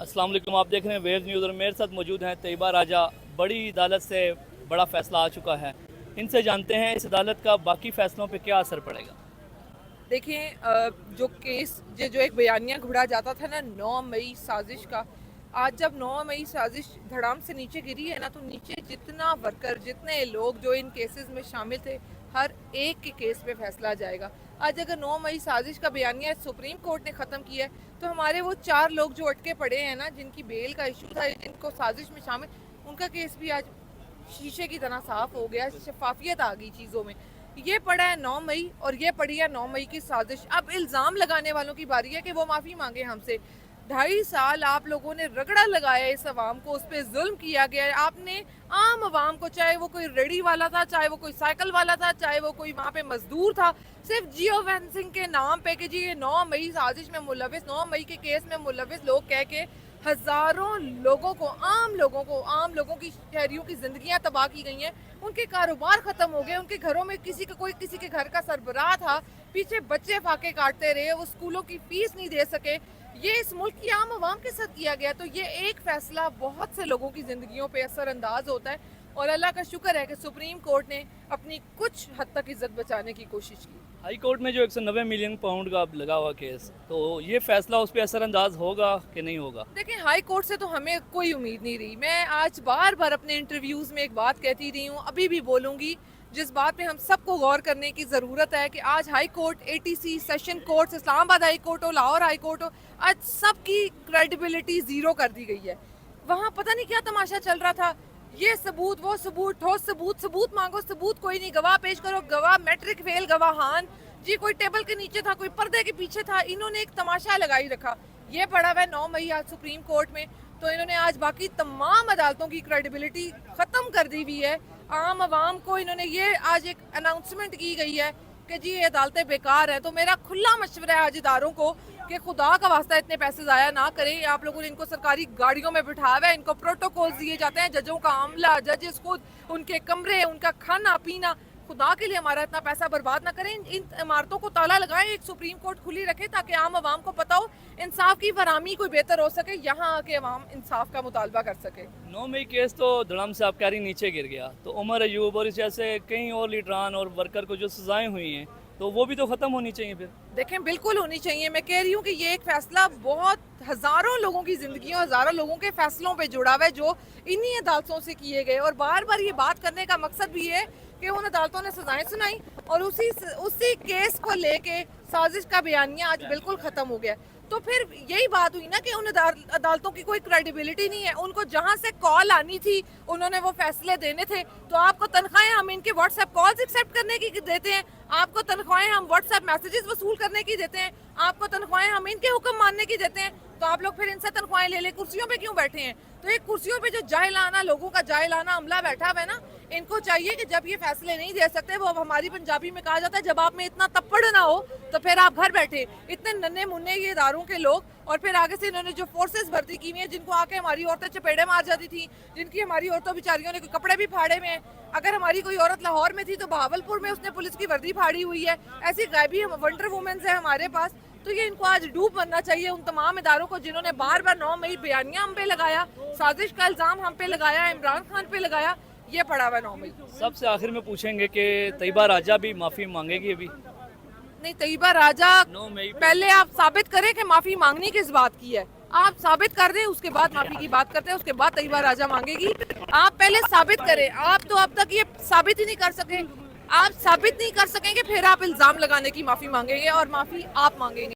अस्सलाम वालेकुम, आप देख रहे हैं वेव्स न्यूज़ और मेरे साथ मौजूद हैं तैयबा राजा। बड़ी अदालत से बड़ा फैसला आ चुका है, इनसे जानते हैं इस अदालत का बाकी फैसलों पे क्या असर पड़ेगा। देखें, जो केस जो एक बयानिया घुड़ा जाता था ना 9 मई साजिश का, आज जब 9 मई साजिश धड़ाम से नीचे गिरी है ना, तो नीचे जितना वर्कर, जितने लोग जो इन केसेस में शामिल थे, हर एक के केस पे फैसला जाएगा। आज अगर 9 मई साजिश का बयानिया सुप्रीम कोर्ट ने ख़त्म किया है, तो हमारे वो 4 लोग जो अटके पड़े हैं ना, जिनकी बेल का इशू था, जिनको साजिश में शामिल, उनका केस भी आज शीशे की तरह साफ हो गया। शफाफियत आ गई चीज़ों में। ये पड़ा है 9 मई और ये पड़ी है 9 मई की साजिश। अब इल्ज़ाम लगाने वालों की बारी है कि वो माफ़ी मांगे हमसे। 2.5 साल आप लोगों ने रगड़ा लगाया इस अवाम को, उस पर जुल्म किया गया है। आपने आम अवाम को, चाहे वो कोई रेडी वाला था, चाहे वो कोई साइकिल वाला था, चाहे वो कोई वहाँ पे मजदूर था, सिर्फ जियो फेंसिंग के नाम पे कि जी ये 9 मई साजिश में मुलविस, 9 मई के केस में मुलविस लोग कह के हजारों लोगों को, आम लोगों की, शहरियों की जिंदगियां तबाह की गई हैं। उनके कारोबार खत्म हो गए, उनके घरों में कोई किसी के घर का सरबराह था, पीछे बच्चे फाके काटते रहे, वो स्कूलों की फीस नहीं दे सके। ये इस मुल्क की आम आवाम के साथ किया गया। तो ये एक फैसला बहुत से लोगों की जिंदगियों पे असरअंदाज होता है, और अल्लाह का शुक्र है कि सुप्रीम कोर्ट ने अपनी कुछ हद तक इज्जत बचाने की कोशिश की। हाई कोर्ट में जो 190 मिलियन पाउंड का लगा हुआ केस, तो ये फैसला उस पर असरअंदाज होगा कि नहीं होगा? देखें, हाई कोर्ट से तो हमें कोई उम्मीद नहीं रही। मैं आज बार बार अपने इंटरव्यूज़ में एक बात कहती रही हूँ, अभी भी बोलूँगी, जिस बात पे हम सबको गौर करने की ज़रूरत है कि आज high court, ATC, session court, Islamabad high court हो, लाहौर हाई कोर्ट हो, आज सबकी क्रेडिबिलिटी ज़ीरो कर दी गई है। वहाँ पता नहीं क्या तमाशा चल रहा था, ये सबूत, वो सबूत, ठोस सबूत, सबूत मांगो, सबूत कोई नहीं, गवाह पेश करो, गवाह मैट्रिक फेल, गवाहान जी, कोई टेबल के नीचे था, कोई पर्दे के पीछे था। इन्होंने एक तमाशा लगाई रखा। ये पड़ा हुआ है 9 मई आज सुप्रीम कोर्ट में, तो इन्होंने आज बाकी तमाम अदालतों की क्रेडिबिलिटी ख़त्म कर दी हुई है। आम आवाम को इन्होंने ये आज एक अनाउंसमेंट की गई है कि जी ये अदालतें बेकार हैं। तो मेरा खुला मशवरा है आज इदारों को कि खुदा का वास्ता इतने पैसे ज़ाया ना करें। आप लोगों ने इनको सरकारी गाड़ियों में बिठा हुआ है, इनको प्रोटोकॉल दिए जाते हैं, जजों का आमला, जजेस खुद, उनके कमरे, उनका खाना पीना, खुदा के लिए हमारा इतना पैसा बर्बाद ना करें। इन इमारतों को ताला लगाएं, एक सुप्रीम कोर्ट खुली रखें, ताकि आम आवाम को पता हो, इंसाफ की फराहमी कोई बेहतर हो सके, यहाँ आके आवाम इंसाफ का मुतालबा कर सके। 9 मई केस तो धड़ाम से आप कह रही नीचे गिर गया, तो उमर अयूब और इस जैसे कई और लीडरान और वर्कर को जो सजाएं हुई हैं, तो वो भी तो ख़त्म होनी चाहिए फिर। देखें, बिल्कुल होनी चाहिए। मैं कह रही हूँ कि ये एक फैसला बहुत हज़ारों लोगों की ज़िंदगियों, हज़ारों लोगों के फैसलों पे जुड़ा हुआ है, जो इन्हीं अदालतों से किए गए। और बार बार ये बात करने का मकसद भी है कि उन अदालतों ने सजाएं सुनाई, और उसी केस को लेके साजिश का बयानिया आज बिल्कुल ख़त्म हो गया। तो फिर यही बात हुई ना कि उन अदालतों की कोई क्रेडिबिलिटी नहीं है। उनको जहाँ से कॉल आनी थी, उन्होंने वो फैसले देने थे। तो आपको तनख्वाहें हम इनके व्हाट्सएप कॉल्स एक्सेप्ट करने की देते हैं, आपको तनख्वाहें हम व्हाट्सएप मैसेजेस वसूल करने की देते हैं, आपको तनख्वाहें हम इनके हुक्म मानने की देते हैं। तो आप लोग फिर इनसे तनख्वाहें ले कुर्सियों पे क्यों बैठे हैं? तो ये कुर्सियों पे जो जाहिलाना लोगों का जाहिलाना अमला बैठा हुआ है ना, इनको चाहिए कि जब ये फैसले नहीं दे सकते, वो अब हमारी पंजाबी में कहा जाता है, जब आप में इतना तप्पड़ ना हो तो फिर आप घर बैठे। इतने नन्हे मुन्ने ये इदारों के लोग, और फिर आगे से इन्होंने जो फोर्सेस भर्ती की हुई हैं, जिनको आके हमारी औरतें चपेड़े मार जाती थी, जिनकी हमारी औरतों बेचारियों ने कपड़े भी फाड़े हुए हैं। अगर हमारी कोई औरत लाहौर में थी तो बहावलपुर में उसने पुलिस की वर्दी फाड़ी हुई है। ऐसी गायबी वंडर वुमेन्स है हमारे पास। तो ये इनको आज डूब बनना चाहिए, उन तमाम इदारों को जिन्होंने बार बार 9 मई बयानिया हम पे लगाया, साजिश का इल्ज़ाम हम पे लगाया, इमरान खान पे लगाया। ये पड़ा हुआ 9 मई। सबसे आखिर में पूछेंगे कि तैयबा राजा भी माफ़ी मांगेगी अभी? नहीं, तैयबा राजा 9 मई पहले आप साबित करें कि माफ़ी मांगनी किस बात की है। आप साबित कर दें, उसके बाद माफ़ी की बात करते हैं, उसके बाद तैयबा राजा मांगेगी। आप पहले साबित करें। आप तो अब तक ये साबित ही नहीं कर सके। आप साबित नहीं कर सकेंगे, फिर आप इल्ज़ाम लगाने की माफ़ी मांगेंगे, और माफ़ी आप मांगेंगे।